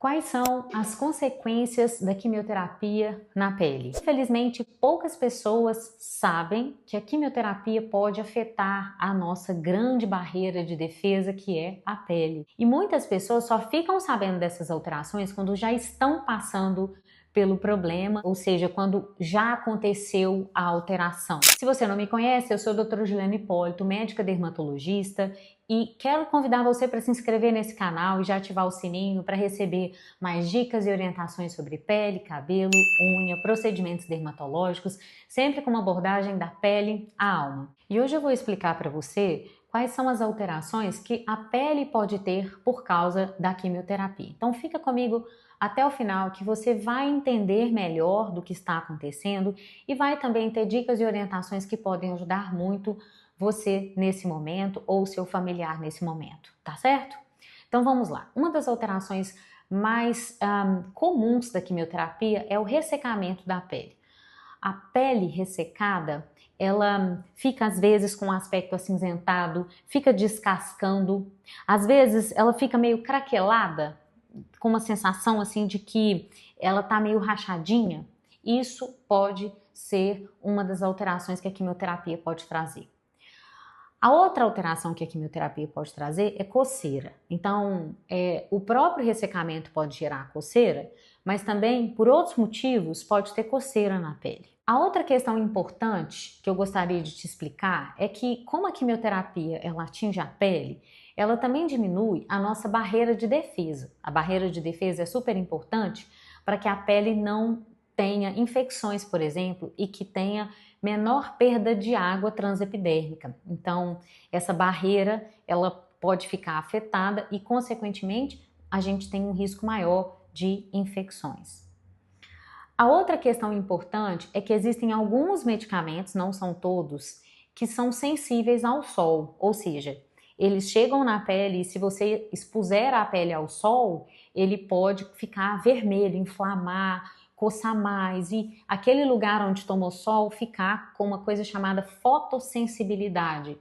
Quais são as consequências da quimioterapia na pele? Infelizmente, poucas pessoas sabem que a quimioterapia pode afetar a nossa grande barreira de defesa, que é a pele. E muitas pessoas só ficam sabendo dessas alterações quando já estão passando pelo problema, ou seja, quando já aconteceu a alteração. Se você não me conhece, eu sou a doutora Juliana Hipólito, médica dermatologista, e quero convidar você para se inscrever nesse canal e já ativar o sininho para receber mais dicas e orientações sobre pele, cabelo, unha, procedimentos dermatológicos, sempre com uma abordagem da pele à alma. E hoje eu vou explicar para você quais são as alterações que a pele pode ter por causa da quimioterapia. Então fica comigo até o final que você vai entender melhor do que está acontecendo e vai também ter dicas e orientações que podem ajudar muito você nesse momento ou seu familiar nesse momento, tá certo? Então vamos lá. Uma das alterações mais comuns da quimioterapia é o ressecamento da pele. A pele ressecada, ela fica às vezes com um aspecto acinzentado, fica descascando, às vezes ela fica meio craquelada, com uma sensação assim de que ela tá meio rachadinha. Isso pode ser uma das alterações que a quimioterapia pode trazer. A outra alteração que a quimioterapia pode trazer é coceira. Então, o próprio ressecamento pode gerar coceira, mas também, por outros motivos, pode ter coceira na pele. A outra questão importante que eu gostaria de te explicar é que, como a quimioterapia ela atinge a pele, ela também diminui a nossa barreira de defesa. A barreira de defesa é super importante para que a pele não tenha infecções, por exemplo, e que tenha menor perda de água transepidérmica. Então, essa barreira, ela pode ficar afetada e, consequentemente, a gente tem um risco maior de infecções. A outra questão importante é que existem alguns medicamentos, não são todos, que são sensíveis ao sol, ou seja, eles chegam na pele e se você expuser a pele ao sol, ele pode ficar vermelho, inflamar, coçar mais e aquele lugar onde tomou sol ficar com uma coisa chamada fotossensibilidade.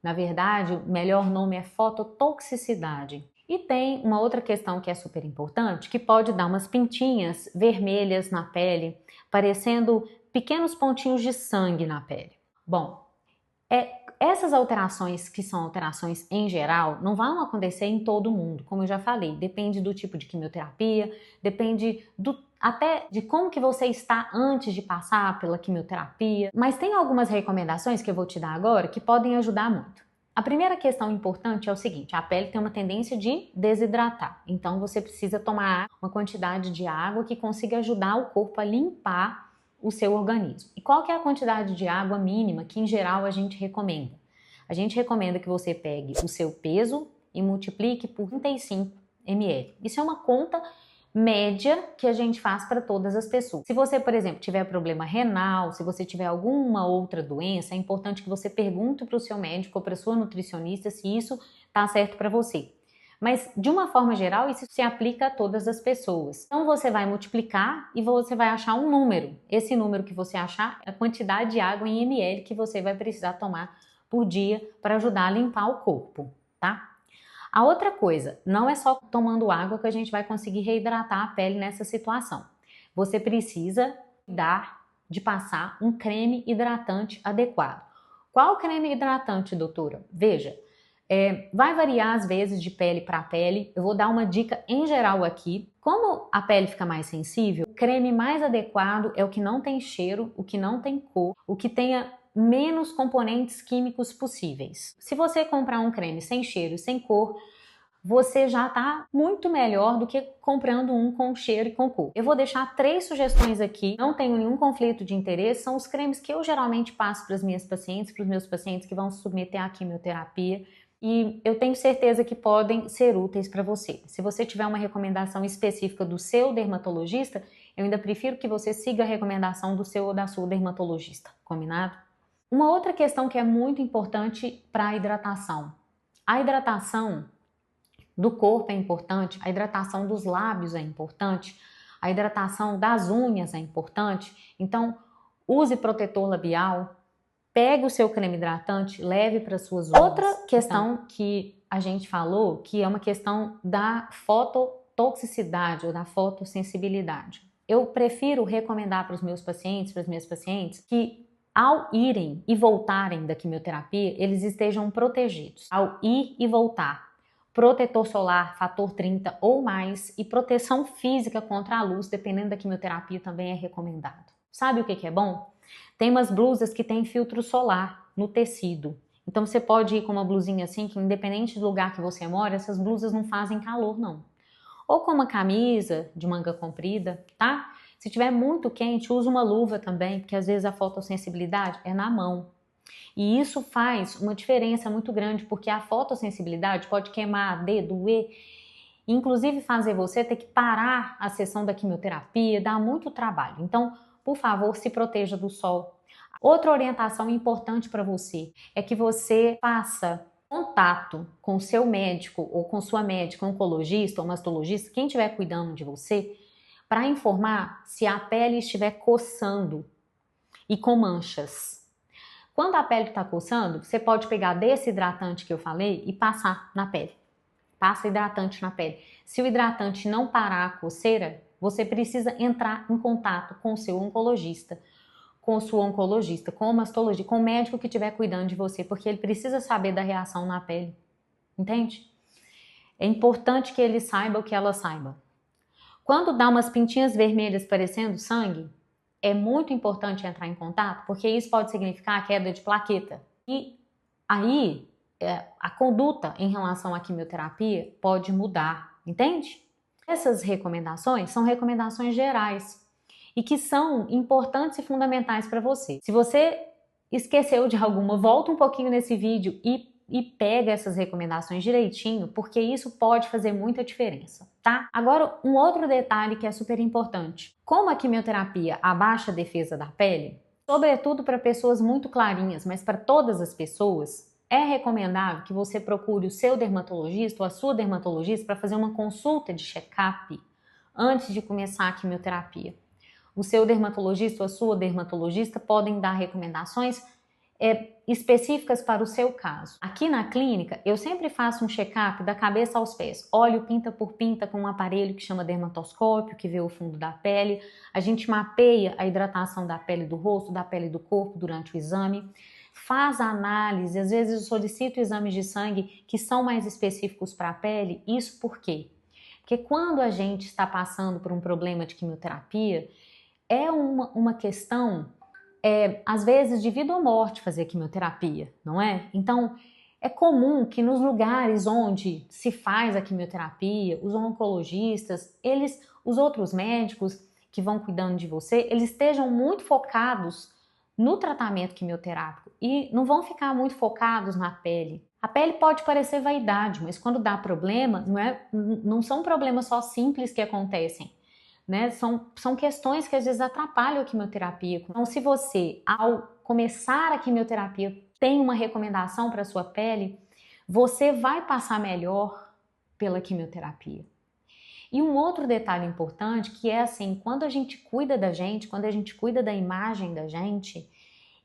Na verdade, o melhor nome é fototoxicidade. E tem uma outra questão que é super importante, que pode dar umas pintinhas vermelhas na pele, parecendo pequenos pontinhos de sangue na pele. Bom, essas alterações, que são alterações em geral, não vão acontecer em todo mundo, como eu já falei, depende do tipo de quimioterapia, depende até de como que você está antes de passar pela quimioterapia, mas tem algumas recomendações que eu vou te dar agora que podem ajudar muito. A primeira questão importante é o seguinte, a pele tem uma tendência de desidratar, então você precisa tomar uma quantidade de água que consiga ajudar o corpo a limpar o seu organismo. E qual que é a quantidade de água mínima que em geral a gente recomenda? A gente recomenda que você pegue o seu peso e multiplique por 35 ml. Isso é uma conta média que a gente faz para todas as pessoas. Se você, por exemplo, tiver problema renal, se você tiver alguma outra doença, é importante que você pergunte para o seu médico ou para a sua nutricionista se isso está certo para você. Mas, de uma forma geral, isso se aplica a todas as pessoas. Então, você vai multiplicar e você vai achar um número. Esse número que você achar é a quantidade de água em ml que você vai precisar tomar por dia para ajudar a limpar o corpo, tá? A outra coisa, não é só tomando água que a gente vai conseguir reidratar a pele nessa situação. Você precisa de passar um creme hidratante adequado. Qual creme hidratante, doutora? Veja, vai variar às vezes de pele para pele. Eu vou dar uma dica em geral aqui. Como a pele fica mais sensível, o creme mais adequado é o que não tem cheiro, o que não tem cor, o que tenha menos componentes químicos possíveis. Se você comprar um creme sem cheiro e sem cor, você já está muito melhor do que comprando um com cheiro e com cor. Eu vou deixar 3 sugestões aqui, não tenho nenhum conflito de interesse, são os cremes que eu geralmente passo para as minhas pacientes, para os meus pacientes que vão se submeter à quimioterapia, e eu tenho certeza que podem ser úteis para você. Se você tiver uma recomendação específica do seu dermatologista, eu ainda prefiro que você siga a recomendação do seu ou da sua dermatologista, combinado? Uma outra questão que é muito importante para a hidratação. A hidratação do corpo é importante, a hidratação dos lábios é importante, a hidratação das unhas é importante. Então, use protetor labial, pegue o seu creme hidratante, leve para suas unhas. Outra questão que a gente falou, que é uma questão da fototoxicidade ou da fotossensibilidade. Eu prefiro recomendar para os meus pacientes, para as minhas pacientes, que ao irem e voltarem da quimioterapia, eles estejam protegidos. Ao ir e voltar, protetor solar, fator 30 ou mais e proteção física contra a luz, dependendo da quimioterapia, também é recomendado. Sabe o que é bom? Tem umas blusas que tem filtro solar no tecido. Então você pode ir com uma blusinha assim, que independente do lugar que você mora, essas blusas não fazem calor não. Ou com uma camisa de manga comprida, tá? Se tiver muito quente, usa uma luva também, porque às vezes a fotossensibilidade é na mão. E isso faz uma diferença muito grande, porque a fotossensibilidade pode queimar, doer, inclusive fazer você ter que parar a sessão da quimioterapia, dá muito trabalho. Então, por favor, se proteja do sol. Outra orientação importante para você é que você faça contato com o seu médico ou com sua médica, oncologista ou mastologista, quem estiver cuidando de você, para informar se a pele estiver coçando e com manchas. Quando a pele está coçando, você pode pegar desse hidratante que eu falei e passar na pele. Passa hidratante na pele. Se o hidratante não parar a coceira, você precisa entrar em contato com o seu oncologista, com sua oncologista, com o mastologista, com o médico que estiver cuidando de você, porque ele precisa saber da reação na pele, entende? É importante que ele saiba o que ela saiba. Quando dá umas pintinhas vermelhas parecendo sangue, é muito importante entrar em contato, porque isso pode significar a queda de plaqueta. E aí, a conduta em relação à quimioterapia pode mudar, entende? Essas recomendações são recomendações gerais e que são importantes e fundamentais para você. Se você esqueceu de alguma, volta um pouquinho nesse vídeo e pega essas recomendações direitinho, porque isso pode fazer muita diferença, tá? Agora, um outro detalhe que é super importante. Como a quimioterapia abaixa a defesa da pele, sobretudo para pessoas muito clarinhas, mas para todas as pessoas, é recomendável que você procure o seu dermatologista ou a sua dermatologista para fazer uma consulta de check-up antes de começar a quimioterapia. O seu dermatologista ou a sua dermatologista podem dar recomendações específicas para o seu caso. Aqui na clínica, eu sempre faço um check-up da cabeça aos pés. Olho pinta por pinta com um aparelho que chama dermatoscópio, que vê o fundo da pele. A gente mapeia a hidratação da pele do rosto, da pele do corpo durante o exame. Faz a análise, às vezes eu solicito exames de sangue que são mais específicos para a pele. Isso por quê? Porque quando a gente está passando por um problema de quimioterapia, é uma questão, às vezes, de vida ou morte fazer quimioterapia, não é? Então, é comum que nos lugares onde se faz a quimioterapia, os oncologistas, os outros médicos que vão cuidando de você, eles estejam muito focados no tratamento quimioterápico e não vão ficar muito focados na pele. A pele pode parecer vaidade, mas quando dá problema, não são problemas só simples que acontecem. Né? São questões que às vezes atrapalham a quimioterapia. Então, se você, ao começar a quimioterapia, tem uma recomendação para a sua pele, você vai passar melhor pela quimioterapia. E um outro detalhe importante que é assim, quando a gente cuida da gente, quando a gente cuida da imagem da gente,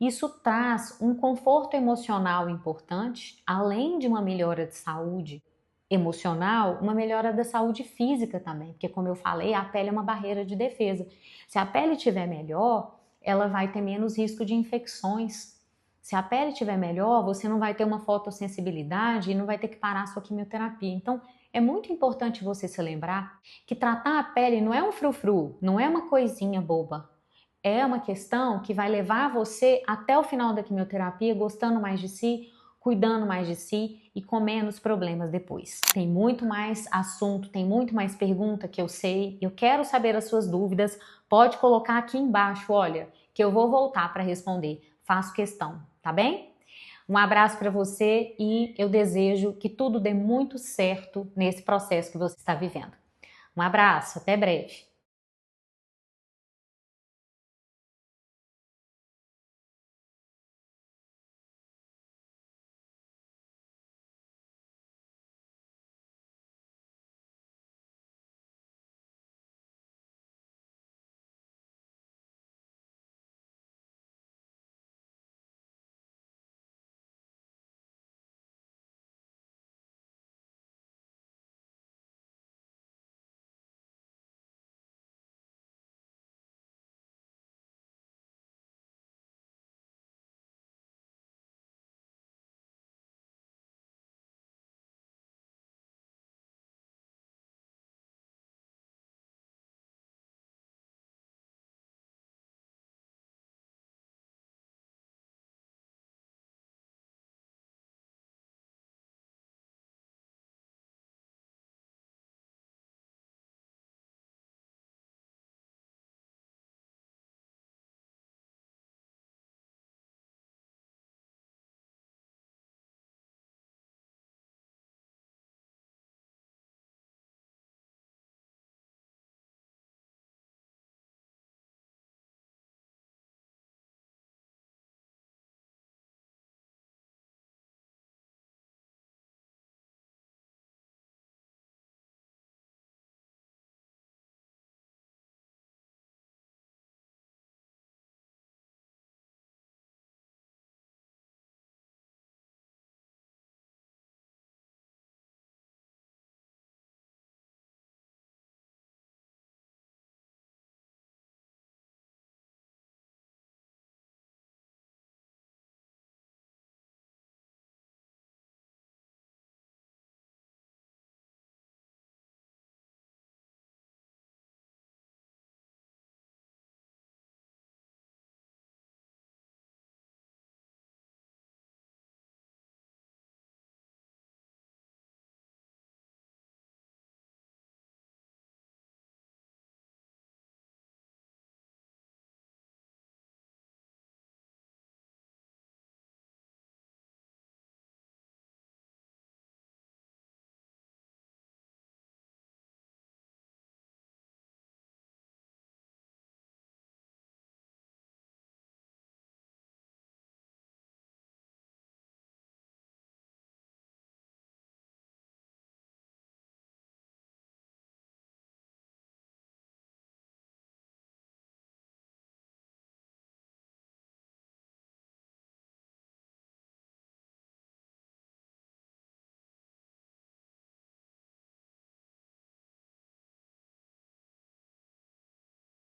isso traz um conforto emocional importante, além de uma melhora de saúde emocional, uma melhora da saúde física também, porque como eu falei, a pele é uma barreira de defesa. Se a pele estiver melhor, ela vai ter menos risco de infecções. Se a pele estiver melhor, você não vai ter uma fotossensibilidade e não vai ter que parar a sua quimioterapia. Então, é muito importante você se lembrar que tratar a pele não é um frufru, não é uma coisinha boba. É uma questão que vai levar você até o final da quimioterapia gostando mais de si, cuidando mais de si e com menos problemas depois. Tem muito mais assunto, tem muito mais pergunta que eu sei, eu quero saber as suas dúvidas, pode colocar aqui embaixo, olha, que eu vou voltar para responder, faço questão, tá bem? Um abraço para você e eu desejo que tudo dê muito certo nesse processo que você está vivendo. Um abraço, até breve!